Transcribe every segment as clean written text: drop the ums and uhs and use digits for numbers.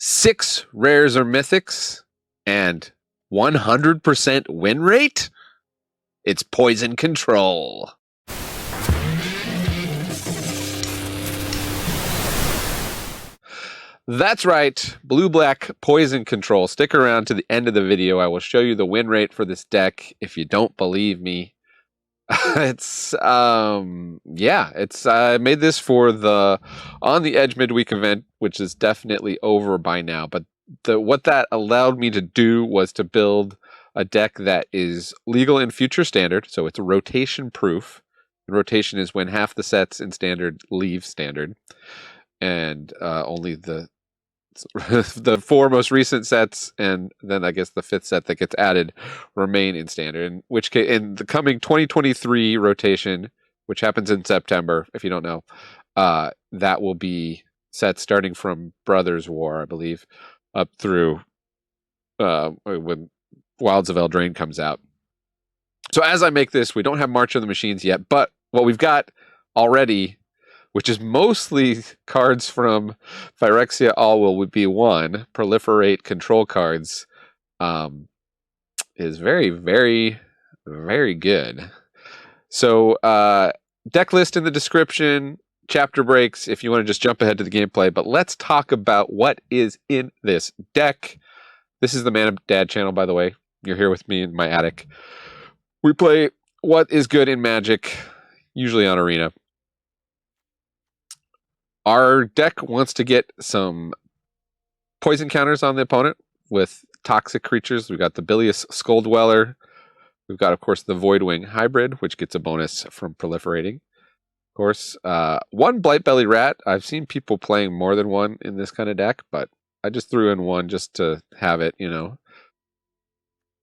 6 rares or mythics, and 100% win rate? It's Poison Control. That's right, Blue-Black Poison Control. Stick around to the end of the video. I will show you the win rate for this deck if you don't believe me. It's I made this for the On the Edge midweek event, which is definitely over by now, but what that allowed me to do was to build a deck that is legal in future standard, so it's rotation proof. And rotation is when half the sets in standard leave standard, and only the 4 most recent sets, and then I guess the 5th set that gets added, remain in standard. In which case, in the coming 2023 rotation, which happens in September, if you don't know, that will be sets starting from Brothers War, I believe, up through when Wilds of Eldraine comes out. So as I make this, we don't have March of the Machines yet, but what we've got already, which is mostly cards from Phyrexia All Will Be One, proliferate control cards, is very, very, very good. So deck list in the description, chapter breaks if you want to just jump ahead to the gameplay, but let's talk about what is in this deck. This is the Man of Dad channel, by the way. You're here with me in my attic. We play what is good in Magic, usually on Arena. Our deck wants to get some poison counters on the opponent with toxic creatures. We've got the Bilious Skull Dweller. We've got, of course, the Voidwing Hybrid, which gets a bonus from proliferating. Of course, 1 Blightbelly Rat. I've seen people playing more than 1 in this kind of deck, but I just threw in 1 just to have it, you know.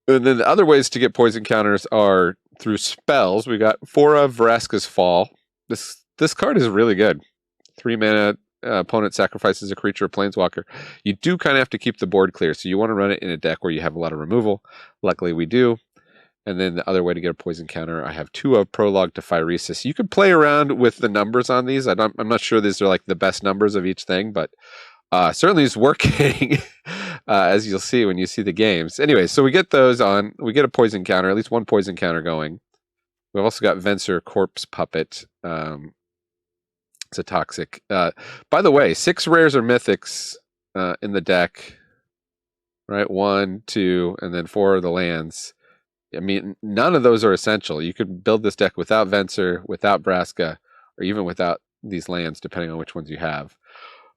And then the other ways to get poison counters are through spells. We got 4 of Vraska's Fall. This card is really good. 3 mana, opponent sacrifices a creature or planeswalker. You do kind of have to keep the board clear, so you want to run it in a deck where you have a lot of removal. Luckily, we do. And then the other way to get a poison counter, I have 2 of Prologue to Phyrexia. You could play around with the numbers on these. I'm not sure these are like the best numbers of each thing, but certainly it's working, as you'll see when you see the games. Anyway, so we get those on. We get a poison counter, at least 1 poison counter going. We've also got Venser Corpse Puppet. It's a toxic. By the way, 6 rares or mythics in the deck, right? 1, 2, and then 4 of the lands. I mean, none of those are essential. You could build this deck without Venser, without Vraska, or even without these lands, depending on which ones you have.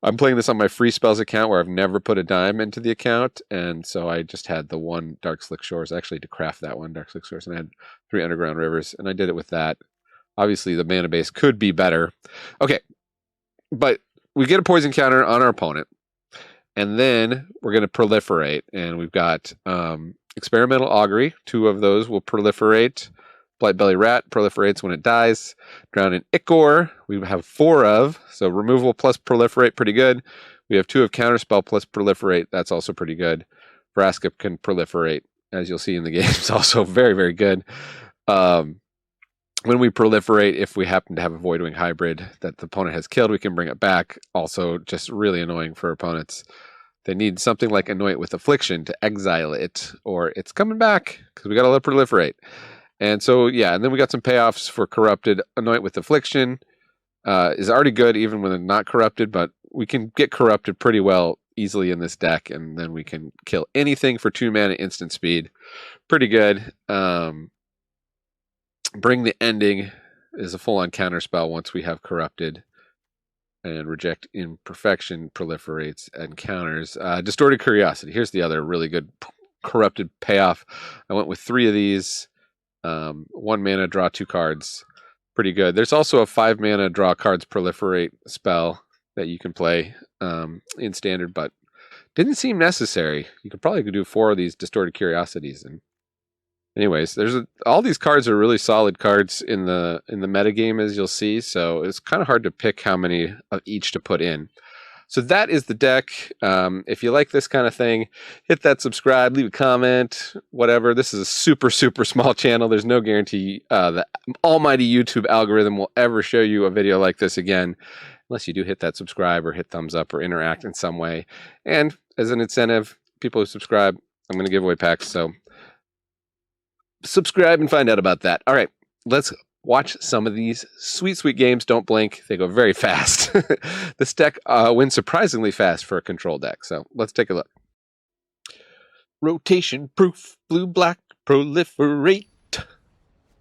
I'm playing this on my free spells account where I've never put a dime into the account, and so I just had the 1 Dark Slick Shores. I actually had to craft that 1 Dark Slick Shores, and I had 3 Underground Rivers, and I did it with that. Obviously, the mana base could be better. Okay, but we get a poison counter on our opponent, and then we're going to proliferate, and we've got Experimental Augury. 2 of those will proliferate. Blightbelly Rat proliferates when it dies. Drown in Ichor, we have 4 of, so removal plus proliferate, pretty good. We have 2 of Counterspell plus proliferate, that's also pretty good. Vraska can proliferate, as you'll see in the game. It's also very, very good. When we proliferate, if we happen to have a Voidwing Hybrid that the opponent has killed, we can bring it back. Also, just really annoying for opponents. They need something like Anoint with Affliction to exile it, or it's coming back, because we got to let it proliferate. And so, yeah, and then we got some payoffs for Corrupted. Anoint with Affliction is already good, even when they're not corrupted, but we can get corrupted pretty well easily in this deck, and then we can kill anything for 2 mana instant speed. Pretty good. Bring the Ending is a full-on counter spell once we have Corrupted. And Reject Imperfection proliferates and counters. Distorted Curiosity. Here's the other really good Corrupted payoff. I went with 3 of these. 1 mana, draw 2 cards. Pretty good. There's also a 5 mana, draw cards proliferate spell that you can play in standard, but didn't seem necessary. You could probably do 4 of these Distorted Curiosities. And anyways, all these cards are really solid cards in the metagame, as you'll see, so it's kind of hard to pick how many of each to put in. So that is the deck. If you like this kind of thing, hit that subscribe, leave a comment, whatever. This is a super, super small channel. There's no guarantee the almighty YouTube algorithm will ever show you a video like this again, unless you do hit that subscribe or hit thumbs up or interact in some way. And as an incentive, people who subscribe, I'm going to give away packs. So subscribe and find out about that. All right, let's watch some of these sweet, sweet games. Don't blink. They go very fast. This deck wins surprisingly fast for a control deck. So let's take a look. Rotation proof, blue-black, proliferate.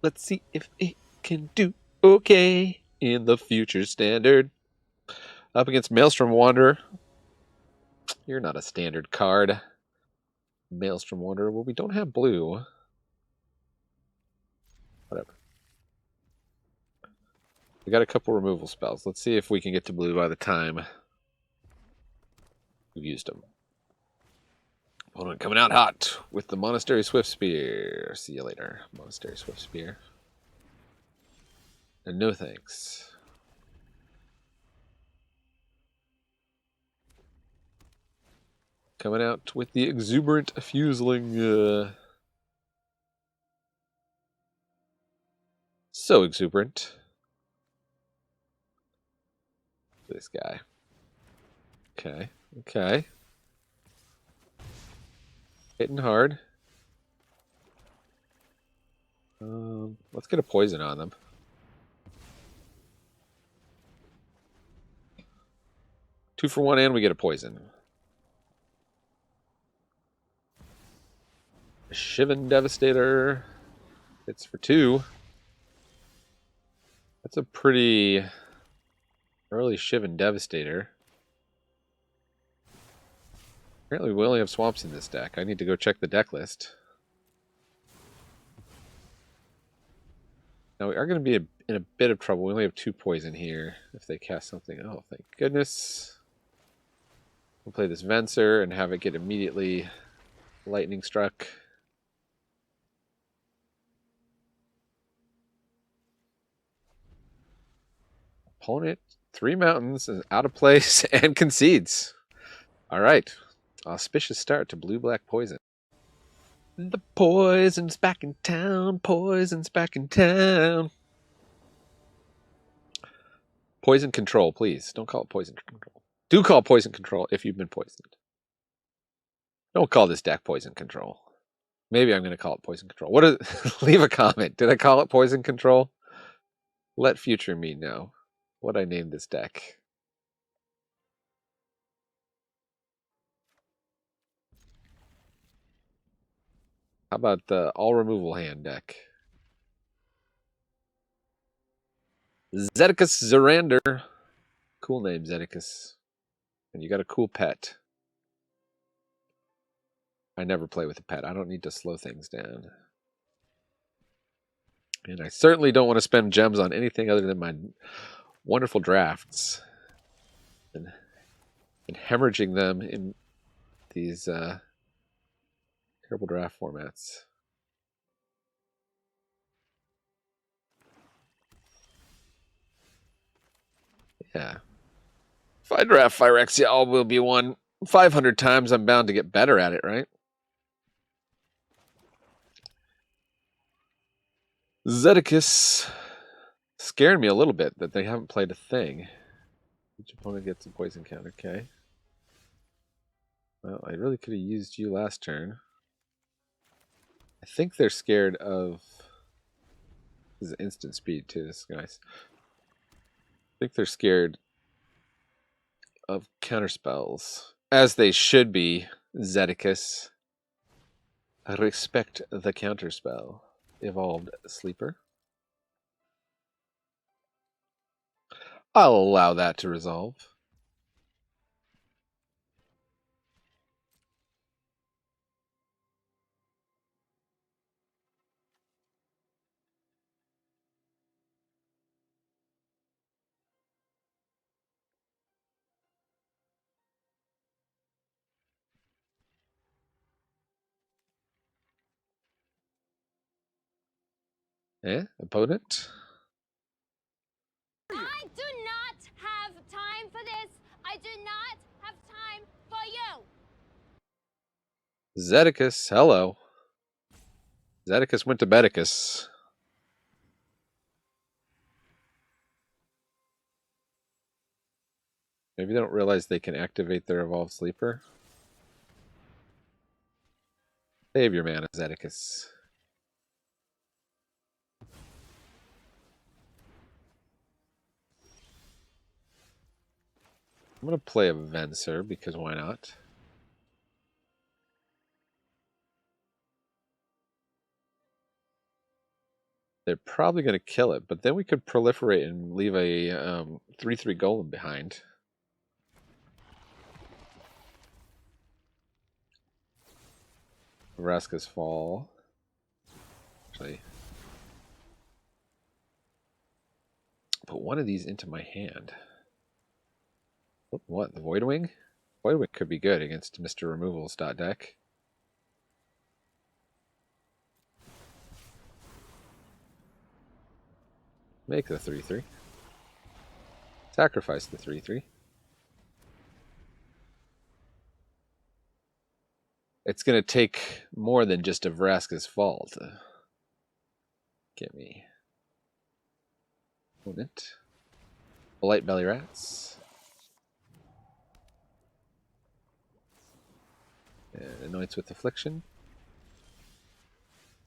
Let's see if it can do okay in the future standard. Up against Maelstrom Wanderer. You're not a standard card. Maelstrom Wanderer. Well, we don't have blue. Whatever. We got a couple removal spells. Let's see if we can get to blue by the time we've used them. Opponent coming out hot with the Monastery Swift Spear. See you later, Monastery Swift Spear. And no thanks. Coming out with the Exuberant Fuseling. So exuberant. This guy. Okay, okay. Hitting hard. Let's get a poison on them. Two for one, and we get a poison. Shivan Devastator. Hits for two. That's a pretty early Shivan Devastator. Apparently we only have swamps in this deck. I need to go check the deck list. Now we are going to be in a bit of trouble. We only have two poison here if they cast something. Oh, thank goodness. We'll play this Venser and have it get immediately lightning struck. Opponent, 3 mountains, is out of place and concedes. All right. Auspicious start to blue-black poison. The poison's back in town. Poison's back in town. Poison control, please. Don't call it poison control. Do call poison control if you've been poisoned. Don't call this deck poison control. Maybe I'm going to call it poison control. What is? Leave a comment. Did I call it poison control? Let future me know what I named this deck. How about the all removal hand deck? Zedicus Zorander. Cool name, Zedicus. And you got a cool pet. I never play with a pet. I don't need to slow things down. And I certainly don't want to spend gems on anything other than my wonderful drafts. And hemorrhaging them in these terrible draft formats. Yeah. If I draft Phyrexia, all will be won 500 times. I'm bound to get better at it, right? Zedicus scared me a little bit that they haven't played a thing. Each opponent gets a poison count, okay. Well, I really could have used you last turn. I think they're scared of... This is instant speed too, this guys. I think they're scared of counterspells. As they should be, Zedicus. Respect the counterspell. Evolved Sleeper. I'll allow that to resolve. Opponent. I do not have time for this. I do not have time for you. Zedicus, hello. Zedicus went to Bedicus. Maybe they don't realize they can activate their Evolved Sleeper. Save your mana, Zedicus. I'm going to play a Venser because why not? They're probably going to kill it, but then we could proliferate and leave a 3/3 golem behind. Vraska's Fall. Actually, put one of these into my hand. What? The Voidwing? Voidwing could be good against Mr. Removals deck. Make the 3/3. Sacrifice the 3/3. It's going to take more than just a Vraska's Fall to get me. Opponent. Blight Belly Rats. And Anoints with Affliction.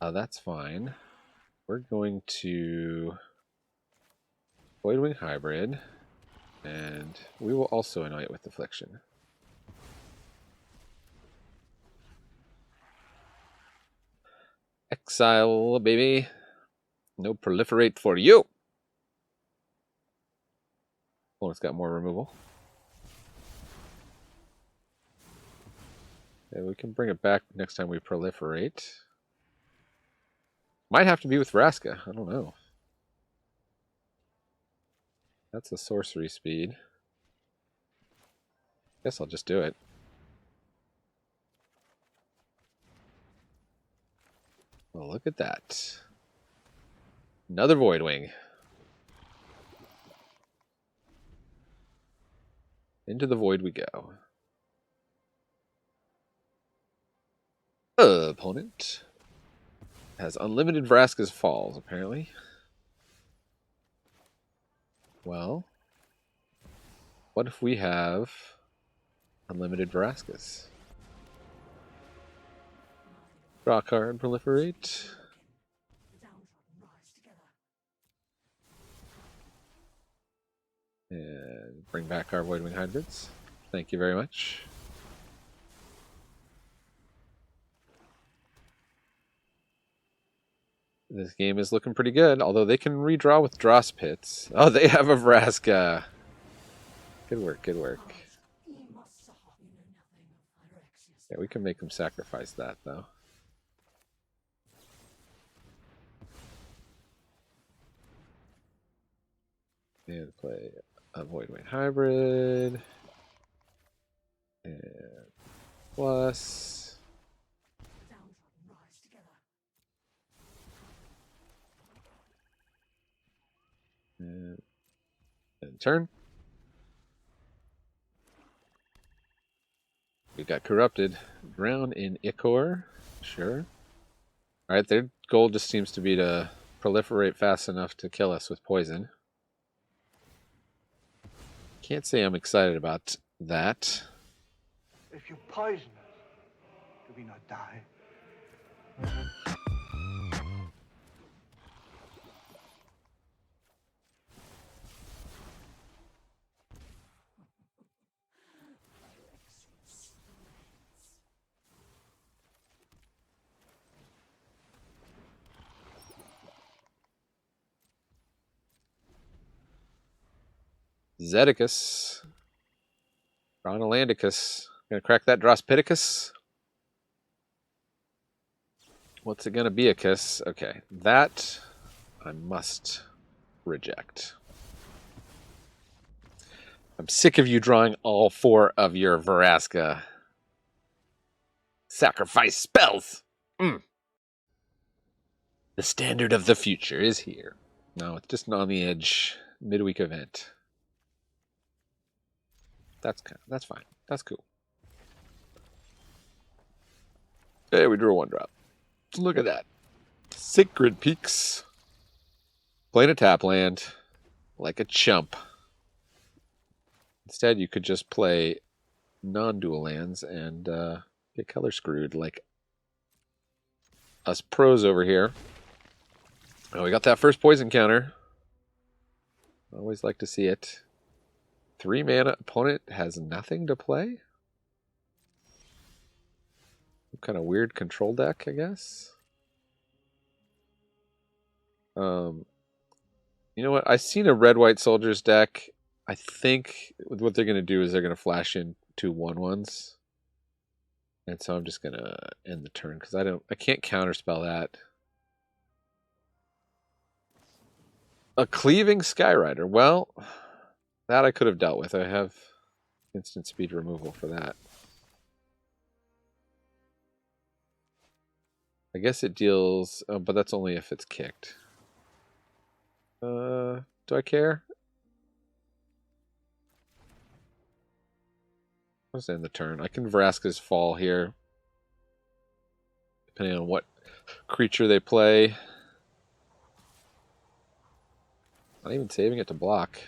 That's fine. We're going to Voidwing Hybrid, and we will also Anoint with Affliction. Exile, baby. No proliferate for you. Oh, it's got more removal. Yeah, we can bring it back next time we proliferate. Might have to be with Vraska. I don't know. That's a sorcery speed. Guess I'll just do it. Well, look at that. Another Voidwing. Into the void we go. Opponent has unlimited Vraska's Falls, apparently. Well, what if we have unlimited Vraskas? Draw card, proliferate. And bring back our Voidwing Hybrids. Thank you very much. This game is looking pretty good, although they can redraw with Dross Pits. Oh, they have a Vraska. Good work, good work. Yeah, we can make them sacrifice that, though. And play a Voidwing Hybrid. And plus. And turn. We got Corrupted. Drown in Ichor. Sure. Alright, their goal just seems to be to proliferate fast enough to kill us with poison. Can't say I'm excited about that. If you poison us, do we not die? Zedicus. Chronolandicus. Gonna crack that Drospiticus. What's it gonna be, a kiss? Okay, that I must reject. I'm sick of you drawing all 4 of your Vraska sacrifice spells. The standard of the future is here. No, it's just an on the edge midweek event. That's fine. That's cool. Hey, we drew a 1-drop. Look at that. Sacred Peaks. Playing a tap land like a chump. Instead, you could just play non-dual lands and get color screwed like us pros over here. Oh, we got that first poison counter. Always like to see it. 3 mana. Opponent has nothing to play. Some kind of weird control deck, I guess. You know what? I've seen a red-white soldiers deck. I think what they're going to do is they're going to flash in 2 1/1s. And so I'm just going to end the turn because I can't counterspell that. A Cleaving Skyrider. Well, that I could have dealt with. I have instant speed removal for that. I guess it deals, but that's only if it's kicked. Do I care? Let's end the turn. I can Vraska's Fall here, depending on what creature they play. Not even saving it to block.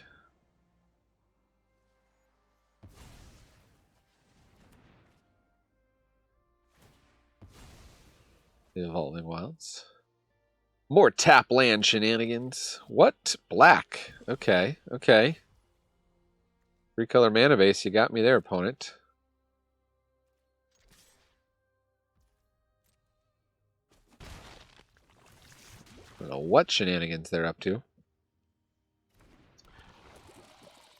The Evolving Wilds. More tap land shenanigans. What? Black. Okay, okay. 3-color mana base. You got me there, opponent. I don't know what shenanigans they're up to.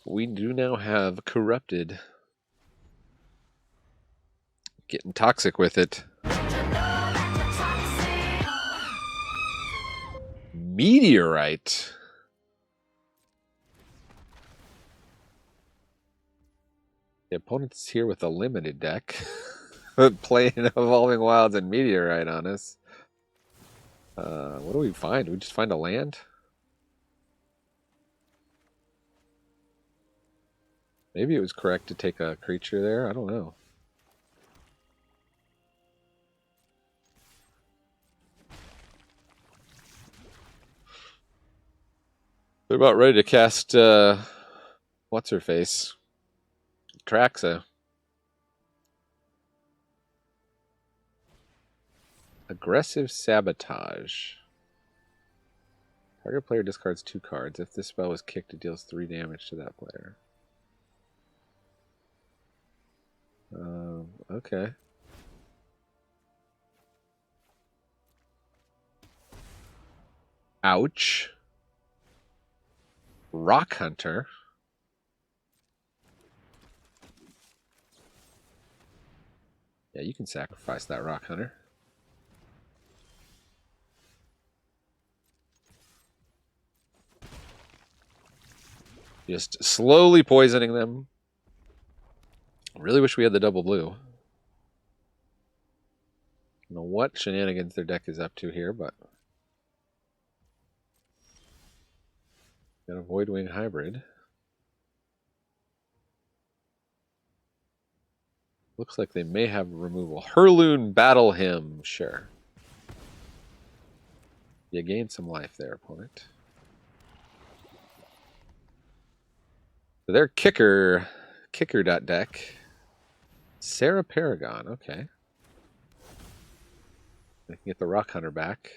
We do now have Corrupted. Getting toxic with it. Meteorite. The opponent's here with a limited deck. Playing Evolving Wilds and Meteorite on us. What do we find? Do we just find a land? Maybe it was correct to take a creature there. I don't know. They're about ready to cast, what's-her-face? Phyrexia. Aggressive Sabotage. Target player discards 2 cards. If this spell was kicked, it deals 3 damage to that player. Okay. Ouch. Rock Hunter. Yeah, you can sacrifice that Rock Hunter. Just slowly poisoning them. Really wish we had the double blue. I don't know what shenanigans their deck is up to here, but got a Voidwing hybrid. Looks like they may have removal. Hurloon Battle Hymn, sure. You gain some life there, opponent. So their kicker.deck. Sarah Paragon, okay. They can get the Rock Hunter back.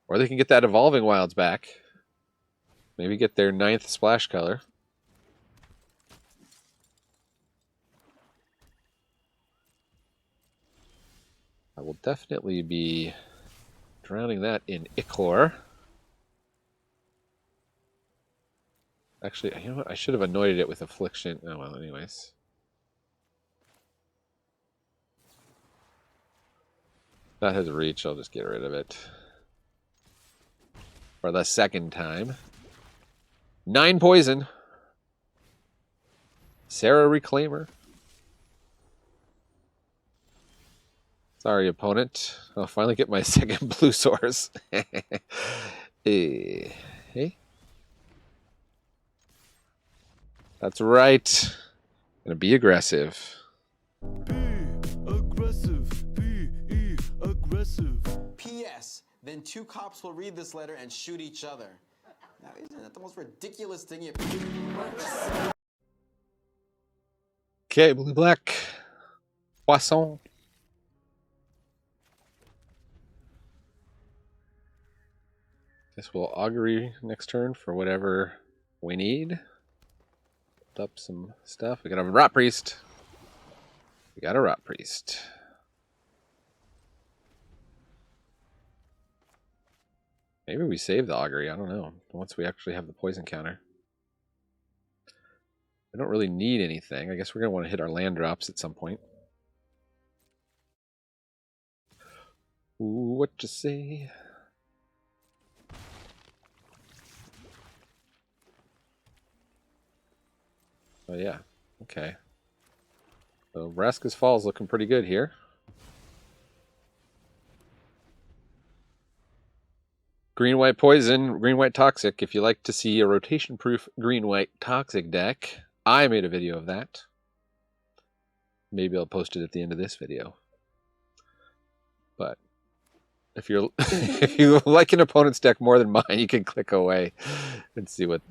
Or they can get that Evolving Wilds back. Maybe get their 9th splash color. I will definitely be drowning that in Ichor. Actually, you know what? I should have anointed it with Affliction. Oh, well, anyways. That has reach. I'll just get rid of it. For the second time. 9 poison. Sarah Reclaimer. Sorry, opponent. I'll finally get my second blue source. Hey. That's right. Gonna be aggressive. Be aggressive. P.S. Then 2 cops will read this letter and shoot each other. Now, isn't that the most ridiculous thing you... Okay, blue black. Poisson. Guess we'll augury next turn for whatever we need. Build up some stuff. We got a Rot Priest. We got a Rot Priest. Maybe we save the augury. I don't know. Once we actually have the poison counter. We don't really need anything. I guess we're going to want to hit our land drops at some point. Ooh, what you say? Oh, yeah. Okay. So Vraska's Fall is looking pretty good here. Green-white poison, green-white toxic. If you like to see a rotation-proof green-white toxic deck, I made a video of that. Maybe I'll post it at the end of this video. But if you're if you like an opponent's deck more than mine, you can click away and see what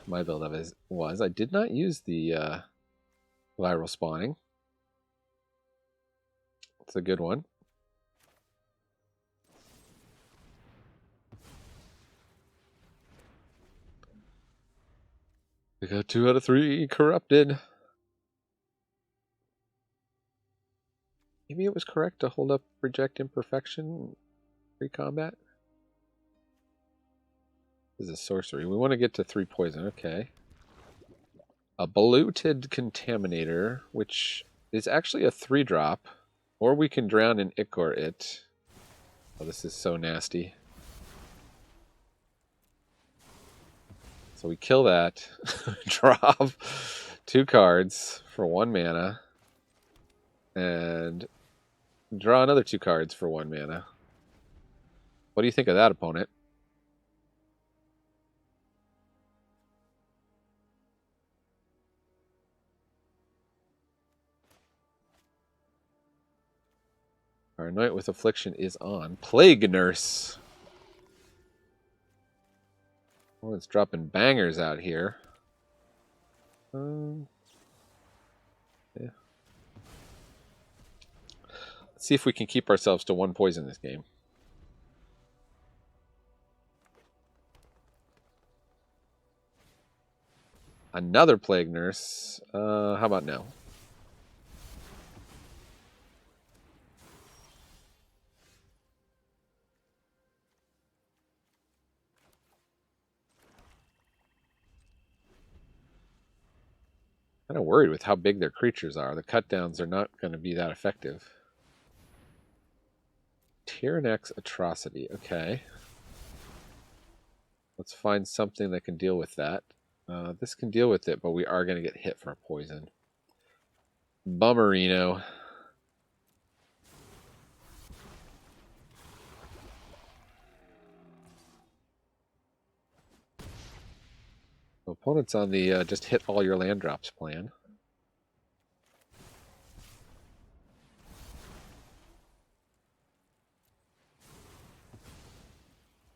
my build of it was. I did not use the viral spawning. It's a good one. We got 2 out of 3 corrupted. Maybe it was correct to hold up reject imperfection pre-combat. This is a sorcery. We want to get to 3 poison. Okay. A Bloated Contaminator, which is actually a 3-drop. Or we can drown and Ichor it. Oh, this is so nasty. So we kill that, draw 2 cards for 1 mana, and draw another 2 cards for 1 mana. What do you think of that, opponent? Our Knight with Affliction is on. Plague Nurse. Oh, it's dropping bangers out here. Yeah. Let's see if we can keep ourselves to 1 poison this game. Another Plague Nurse. How about no? Kind of worried with how big their creatures are. The cutdowns are not going to be that effective. Tyrannex Atrocity. Okay. Let's find something that can deal with that. This can deal with it, but we are going to get hit for a poison. Bummerino. Opponent's on the just hit all your land drops plan.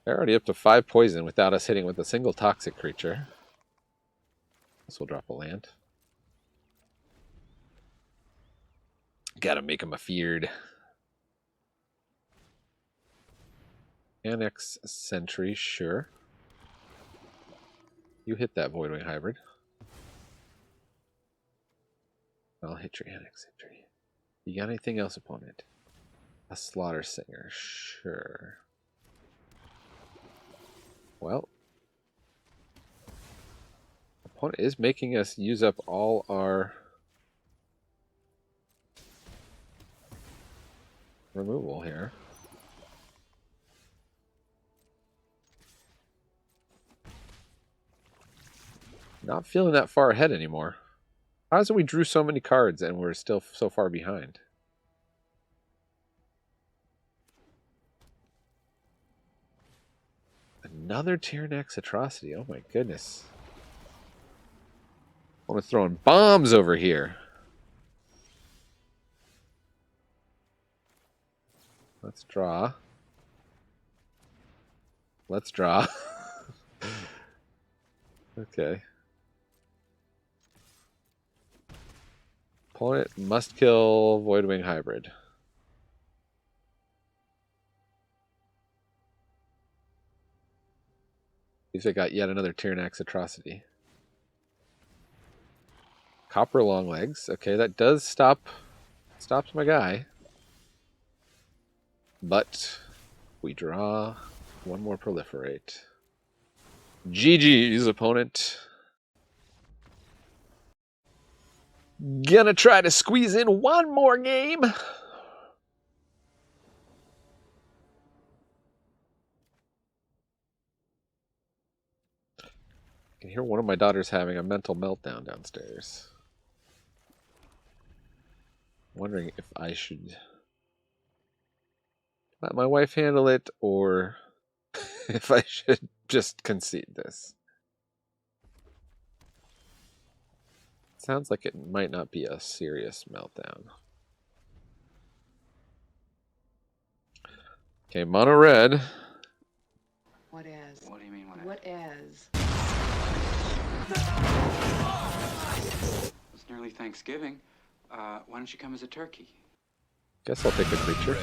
They're already up to 5 poison without us hitting with a single toxic creature. This will drop a land. Gotta make him afeared. Annex Sentry, sure. You hit that Voidwing Hybrid. I'll hit your Annex Sentry. You got anything else, opponent? A Slaughter Singer, sure. Well, opponent is making us use up all our removal here. Not feeling that far ahead anymore. How is it we drew so many cards and we're still so far behind? Another Tyrannex Atrocity. Oh my goodness. I'm throwing bombs over here. Let's draw. Let's draw. Okay. Opponent must kill Voidwing Hybrid. If they got yet another Tyrannax atrocity. Copper Longlegs. Okay, that does stops my guy. But we draw one more proliferate. GG's opponent. Gonna try to squeeze in one more game. I can hear one of my daughters having a mental meltdown downstairs. Wondering if I should let my wife handle it or if I should just concede this. Sounds like it might not be a serious meltdown. Okay, mono red. What is? What do you mean What is? It's nearly Thanksgiving. Why don't you come as a turkey? Guess I'll take a creature.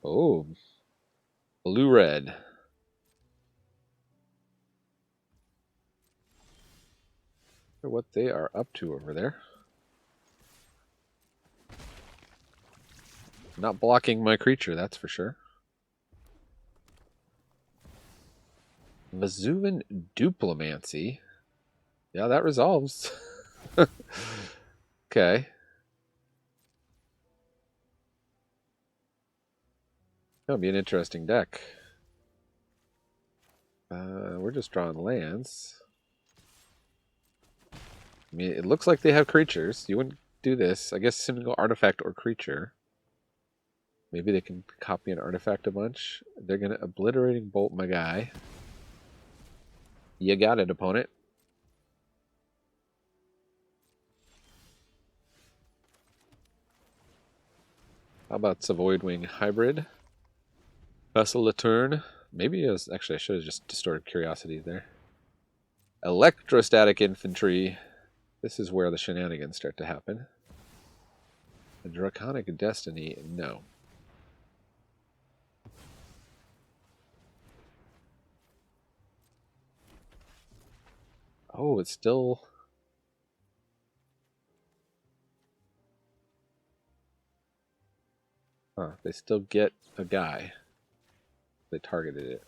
Oh, blue-red. What they are up to over there. Not blocking my creature, that's for sure. Vesuvan Duplomancy. Yeah, that resolves. Okay. That'll be an interesting deck. We're just drawing lands. I mean, it looks like they have creatures. You wouldn't do this. I guess single artifact or creature. Maybe they can copy an artifact a bunch. They're going to Obliterating Bolt my guy. You got it, opponent. How about Voidwing Hybrid? Vessel Turn. Maybe it was, actually I should have just distorted Curiosity there. Electrostatic Infantry. This is where the shenanigans start to happen. The Draconic Destiny, no. Oh, it's still... Huh, they still get a guy. They targeted it.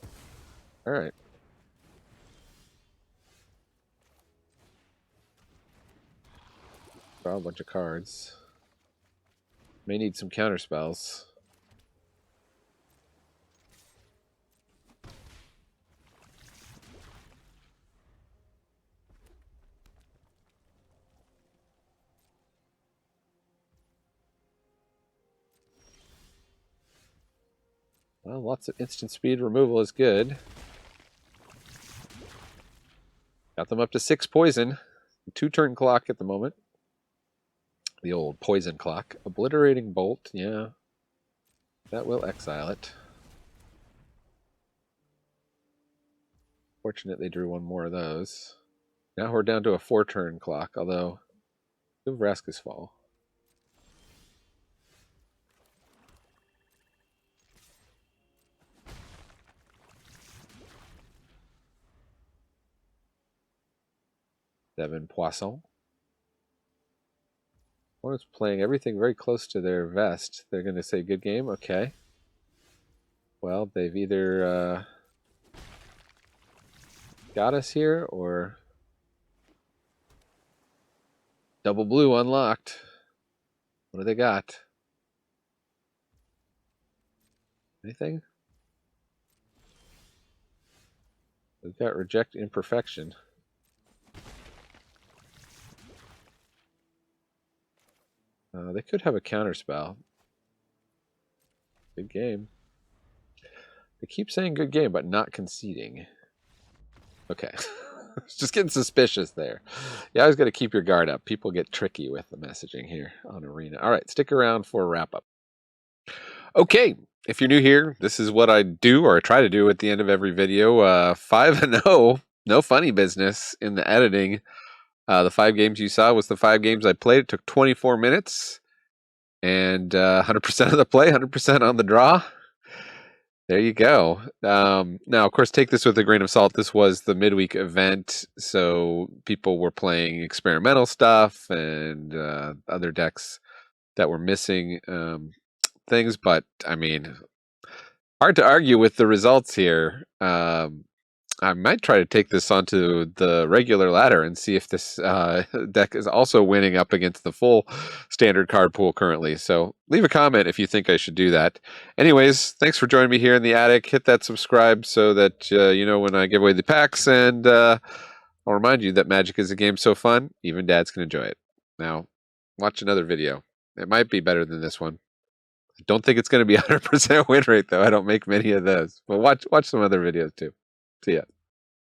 Alright. Draw a bunch of cards. May need some counter spells. Well, lots of instant speed removal is good. Got them up to 6 poison. 2 turn clock at the moment. The old poison clock. Obliterating Bolt, yeah. That will exile it. Fortunate they drew one more of those. Now we're down to a 4 turn clock, although Vraska's Fall. Devin Poisson. One is playing everything very close to their vest. They're going to say good game. Okay. Well, they've either got us here or double blue unlocked. What do they got? Anything? We've got Reject Imperfection. They could have a counter spell. Good game. They keep saying good game, but not conceding. Okay. Just getting suspicious there. You always got to keep your guard up. People get tricky with the messaging here on Arena. All right, stick around for a wrap-up. Okay, if you're new here, this is what I do, or I try to do at the end of every video. 5-0, no funny business in the editing. The 5 games you saw was the 5 games I played. It took 24 minutes, and 100% of the play, 100% on the draw. There you go. Now, of course, take this with a grain of salt. This was the midweek event, so people were playing experimental stuff and other decks that were missing things. But, I mean, hard to argue with the results here. I might try to take this onto the regular ladder and see if this deck is also winning up against the full standard card pool currently. So leave a comment if you think I should do that. Anyways, thanks for joining me here in the attic. Hit that subscribe so that you know when I give away the packs. And I'll remind you that Magic is a game so fun, even dads can enjoy it. Now, watch another video. It might be better than this one. I don't think it's going to be 100% win rate, though. I don't make many of those. But watch some other videos, too. See ya.